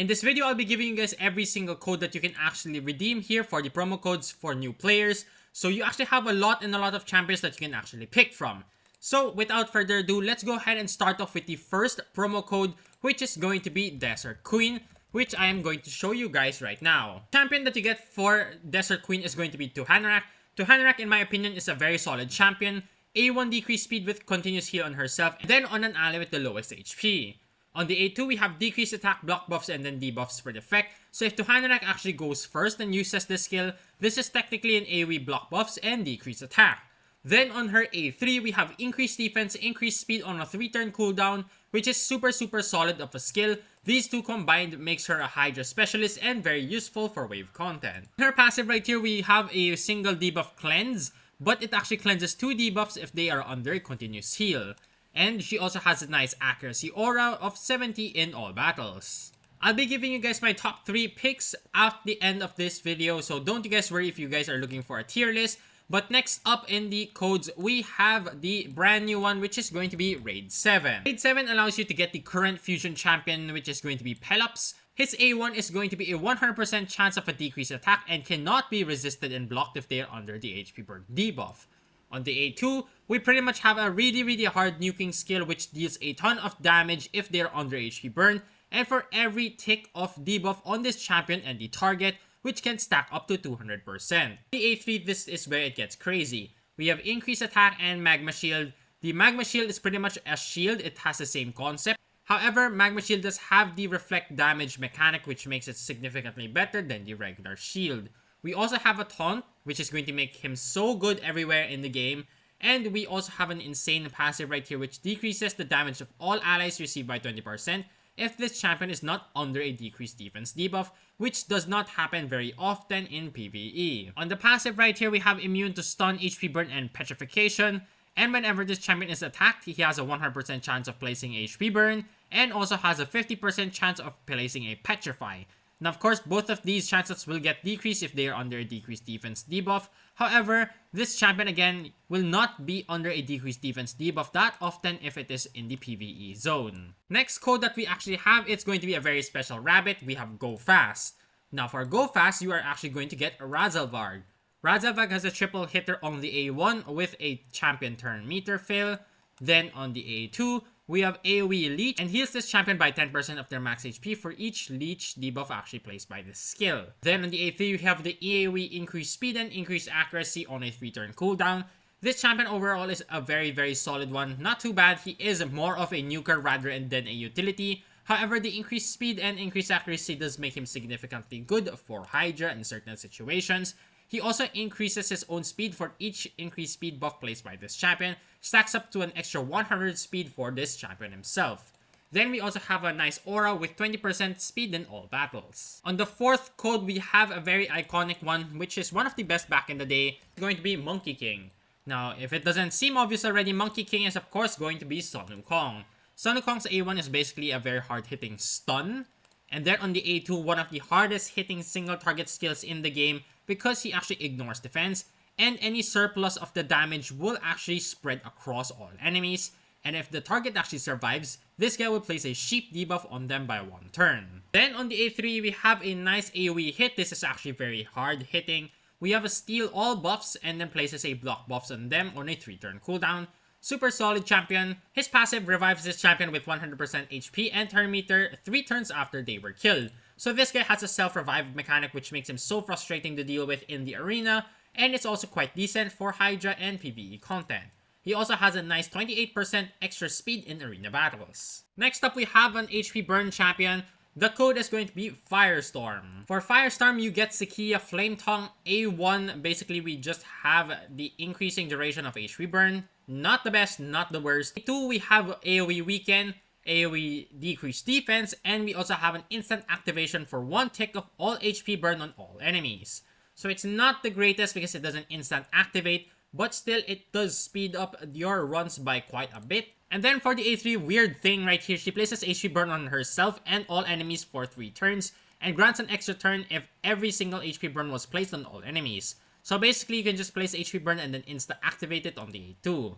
In this video, I'll be giving you guys every single code that you can actually redeem here for the promo codes for new players. So you actually have a lot of champions that you can actually pick from. So without further ado, let's go ahead and start off with the first promo code, which is going to be Desert Queen, which I am going to show you guys right now. Champion that you get for Desert Queen is going to be Tuhanarak. Tuhanarak, in my opinion, is a very solid champion. A1 decreased speed with continuous heal on herself, and then on an ally with the lowest HP. On the A2, we have decreased attack, block buffs, and then debuffs for the effect. So if Tuhanarak actually goes first and uses this skill, this is technically an AoE block buffs and decreased attack. Then on her A3, we have increased defense, increased speed on a 3-turn cooldown, which is super solid of a skill. These two combined makes her a Hydra specialist and very useful for wave content. In her passive right here, we have a single debuff cleanse, but it actually cleanses 2 debuffs if they are under a continuous heal. And she also has a nice accuracy aura of 70 in all battles. I'll be giving you guys my top 3 picks at the end of this video, so don't you guys worry if you guys are looking for a tier list. But next up in the codes, we have the brand new one, which is going to be Raid 7. Raid 7 allows you to get the current fusion champion, which is going to be Pelops. His A1 is going to be a 100% chance of a decreased attack and cannot be resisted and blocked if they are under the HP burn debuff. On the A2, we pretty much have a really hard nuking skill which deals a ton of damage if they are under HP burn, and for every tick of debuff on this champion and the target, which can stack up to 200%. The A3, this is where it gets crazy. We have increased attack and magma shield. The magma shield is pretty much a shield, it has the same concept. However, magma shield does have the reflect damage mechanic, which makes it significantly better than the regular shield. We also have a taunt, which is going to make him so good everywhere in the game. And we also have an insane passive right here, which decreases the damage of all allies received by 20% if this champion is not under a decreased defense debuff, which does not happen very often in PvE. On the passive right here, we have immune to stun, HP burn, and petrification. And whenever this champion is attacked, he has a 100% chance of placing HP burn, and also has a 50% chance of placing a petrify. Now, of course, both of these chances will get decreased if they are under a decreased defense debuff. However, this champion, again, will not be under a decreased defense debuff that often if it is in the PvE zone. Next code that we actually have, it's going to be a very special rabbit. We have Go Fast. Now, for Go Fast, you are actually going to get Raidshadowlegends. Raidshadowlegends has a triple hitter on the A1 with a champion turn meter fail. Then on the A2, we have AoE Leech, and heals this champion by 10% of their max HP for each Leech debuff actually placed by this skill. Then on the A3, we have the AoE increased speed and increased accuracy on a 3-turn cooldown. This champion overall is a very solid one. Not too bad, he is more of a nuker rather than a utility. However, the increased speed and increased accuracy does make him significantly good for Hydra in certain situations. He also increases his own speed for each increased speed buff placed by this champion, stacks up to an extra 100 speed for this champion himself. Then we also have a nice aura with 20% speed in all battles. On the fourth code, we have a very iconic one, which is one of the best back in the day, going to be Monkey King. Now, if it doesn't seem obvious already, Monkey King is of course going to be Sun Wukong. Sun Wukong's A1 is basically a very hard hitting stun. And then on the A2, one of the hardest hitting single target skills in the game because he actually ignores defense, and any surplus of the damage will actually spread across all enemies. And if the target actually survives, this guy will place a sheep debuff on them by 1 turn. Then on the A3, we have a nice AoE hit. This is actually very hard hitting. We have a steal all buffs and then places a block buffs on them on a 3-turn cooldown. Super solid champion. His passive revives this champion with 100% HP and turn meter 3 turns after they were killed. So this guy has a self-revive mechanic which makes him so frustrating to deal with in the arena, and it's also quite decent for Hydra and PvE content. He also has a nice 28% extra speed in arena battles. Next up, we have an HP burn champion. The code is going to be Firestorm. For Firestorm, you get Sakia Flame Tongue. A1, basically we just have the increasing duration of HP burn. Not the best, not the worst. A2, we have AoE Weaken, AoE decreased defense, and we also have an instant activation for 1 tick of all HP burn on all enemies. So it's not the greatest because it doesn't instant activate, but still it does speed up your runs by quite a bit. And then for the A3, weird thing right here, she places HP burn on herself and all enemies for 3 turns, and grants an extra turn if every single HP burn was placed on all enemies. So basically, you can just place HP burn and then insta-activate it on the A2.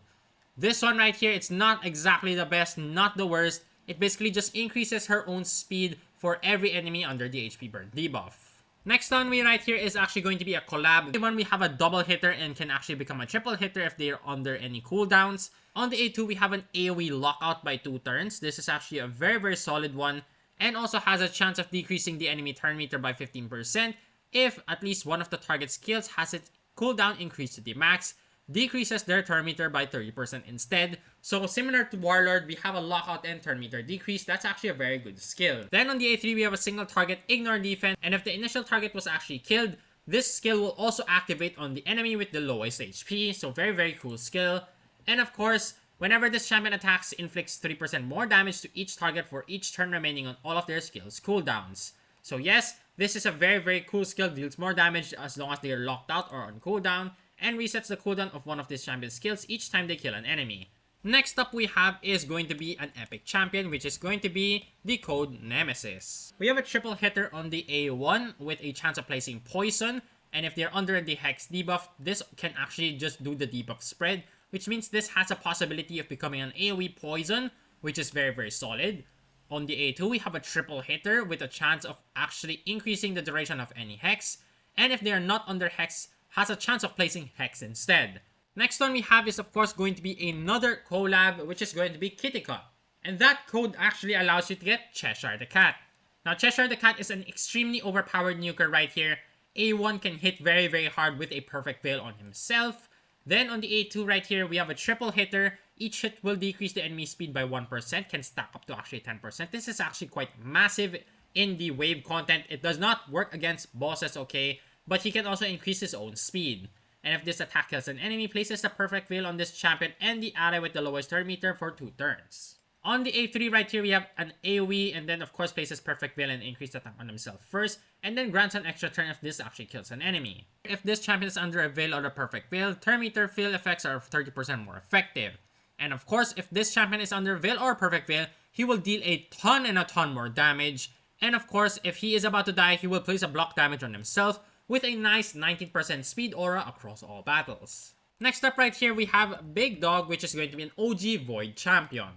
This one right here, it's not exactly the best, not the worst. It basically just increases her own speed for every enemy under the HP burn debuff. Next on we right here is actually going to be a collab. When we have a double hitter and can actually become a triple hitter if they are under any cooldowns. On the A2 we have an AoE lockout by 2 turns. This is actually a very solid one and also has a chance of decreasing the enemy turn meter by 15% if at least one of the target skills has its cooldown increased to the max, decreases their turn meter by 30% instead. So similar to Warlord, we have a lockout and turn meter decrease. That's actually a very good skill. Then on the A3, we have a single target ignore defense, and if the initial target was actually killed, this skill will also activate on the enemy with the lowest HP. So very cool skill. And of course, whenever this champion attacks, inflicts 3% more damage to each target for each turn remaining on all of their skills cooldowns. So yes, this is a very cool skill, deals more damage as long as they are locked out or on cooldown, and resets the cooldown of one of this champion's skills each time they kill an enemy. Next up we have is going to be an epic champion, which is going to be the Code Nemesis. We have a triple hitter on the A1 with a chance of placing poison, and if they're under the Hex debuff, this can actually just do the debuff spread, which means this has a possibility of becoming an AoE poison, which is very solid. On the A2, we have a triple hitter with a chance of actually increasing the duration of any Hex, and if they are not under Hex, has a chance of placing Hex instead. Next one we have is of course going to be another collab, which is going to be Kitty Cat. And that code actually allows you to get Cheshire the Cat. Now Cheshire the Cat is an extremely overpowered nuker right here. A1 can hit very hard with a perfect veil on himself. Then on the A2 right here, we have a triple hitter. Each hit will decrease the enemy speed by 1%, can stack up to actually 10%. This is actually quite massive in the wave content. It does not work against bosses, okay, but he can also increase his own speed. And if this attack kills an enemy, places the perfect veil on this champion and the ally with the lowest turn meter for 2 turns. On the A3 right here, we have an AoE, and then of course places perfect veil and increased attack on himself first, and then grants an extra turn if this actually kills an enemy. If this champion is under a veil or a perfect veil, turn meter fill effects are 30% more effective. And of course, if this champion is under veil or perfect veil, he will deal a ton and a ton more damage. And of course, if he is about to die, he will place a block damage on himself with a nice 19% speed aura across all battles. Next up right here, we have Big Dog, which is going to be an OG Void champion.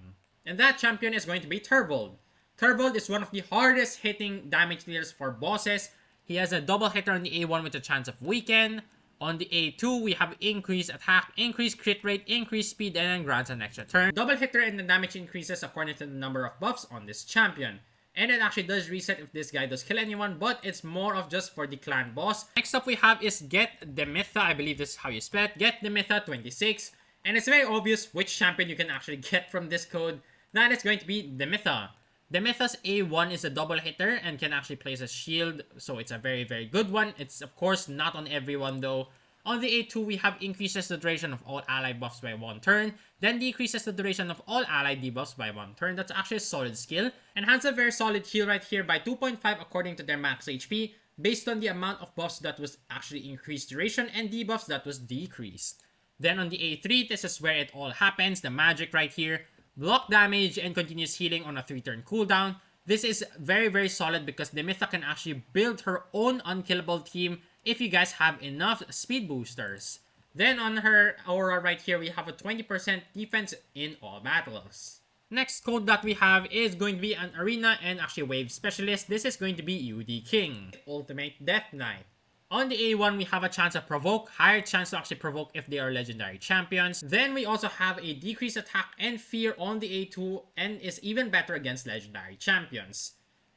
And that champion is going to be Turvold. Turvold is one of the hardest hitting damage dealers for bosses. He has a double hitter on the A1 with a chance of weaken. On the A2, we have increased attack, increased crit rate, increased speed, and then grants an extra turn. Double hitter and the damage increases according to the number of buffs on this champion. And it actually does reset if this guy does kill anyone, but it's more of just for the clan boss. Next up we have is Get Demitha. I believe this is how you spell it. Get Demitha 26. And it's very obvious which champion you can actually get from this code. That is going to be Demitha. Demitha's A1 is a double hitter and can actually place a shield, so it's a very good one. It's of course not on everyone though. On the A2, we have increases the duration of all ally buffs by 1 turn, then decreases the duration of all ally debuffs by 1 turn. That's actually a solid skill, and has a very solid heal right here by 2.5 according to their max HP, based on the amount of buffs that was actually increased duration and debuffs that was decreased. Then on the A3, this is where it all happens, the magic right here. Block damage and continuous healing on a 3-turn cooldown. This is very solid because Demitha can actually build her own unkillable team if you guys have enough speed boosters. Then on her aura right here, we have a 20% defense in all battles. Next code that we have is going to be an arena and actually wave specialist. This is going to be UD King, Ultimate Death Knight. On the A1, we have a chance of provoke, higher chance to actually provoke if they are legendary champions. Then we also have a decreased attack and fear on the A2 and is even better against legendary champions.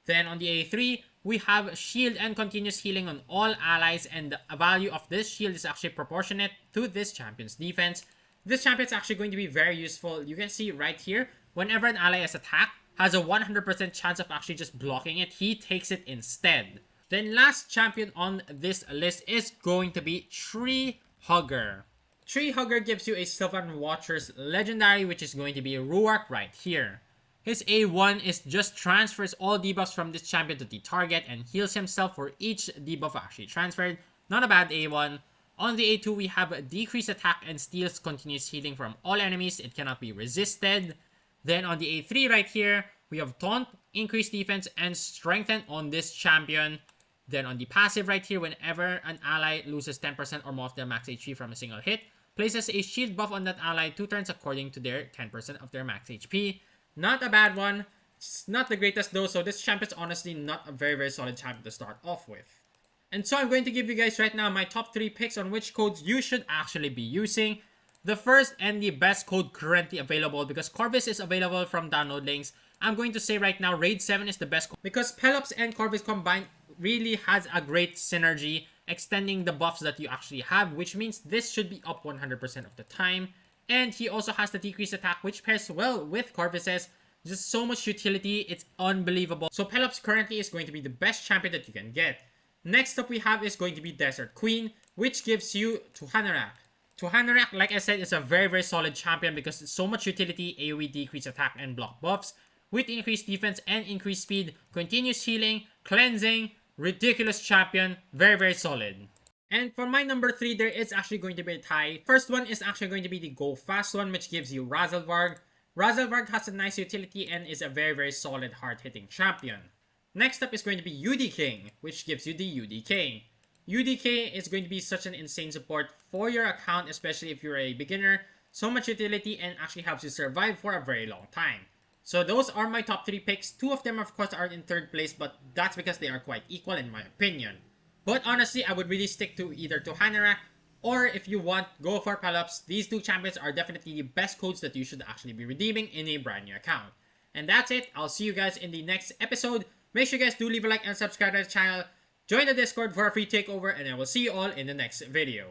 Then on the A3, we have shield and continuous healing on all allies, and the value of this shield is actually proportionate to this champion's defense. This champion is actually going to be very useful. You can see right here, whenever an ally is attacked, has a 100% chance of actually just blocking it. He takes it instead. Then last champion on this list is going to be Tree Hugger. Tree Hugger gives you a Sylvan Watcher's legendary, which is going to be Ruark right here. His A1 is just transfers all debuffs from this champion to the target and heals himself for each debuff actually transferred. Not a bad A1. On the A2, we have a decreased attack and steals continuous healing from all enemies. It cannot be resisted. Then on the A3 right here, we have Taunt, increased defense, and strengthen on this champion. Then on the passive right here, whenever an ally loses 10% or more of their max HP from a single hit, places a shield buff on that ally 2 turns according to their 10% of their max HP. Not a bad one. It's not the greatest though, so this champ is honestly not a very solid champ to start off with. And so I'm going to give you guys right now my top 3 picks on which codes you should actually be using. The first and the best code currently available, because Corvus is available from download links, I'm going to say right now Raid 7 is the best code, because Pelops and Corvus combined really has a great synergy, extending the buffs that you actually have, which means this should be up 100% of the time. And he also has the decreased attack, which pairs well with Corvus's. Just so much utility, it's unbelievable. So Pelops currently is going to be the best champion that you can get. Next up we have is going to be Desert Queen, which gives you Tuhanarak. Tuhanarak, like I said, is a very solid champion because it's so much utility, AoE decrease attack and block buffs, with increased defense and increased speed, continuous healing, cleansing, ridiculous champion, very solid. And for my number 3, there is actually going to be a tie. First one is actually going to be the Go Fast one, which gives you Razelvarg. Razelvarg has a nice utility and is a very solid hard-hitting champion. Next up is going to be UD King, which gives you the UDK. UDK is going to be such an insane support for your account, especially if you're a beginner. So much utility and actually helps you survive for a very long time. So those are my top 3 picks. 2 of them of course are in 3rd place, but that's because they are quite equal in my opinion. But honestly, I would really stick to either Tuhanarak, or if you want, go for Pelops. These 2 champions are definitely the best codes that you should actually be redeeming in a brand new account. And that's it. I'll see you guys in the next episode. Make sure you guys do leave a like and subscribe to the channel. Join the Discord for a free takeover, and I will see you all in the next video.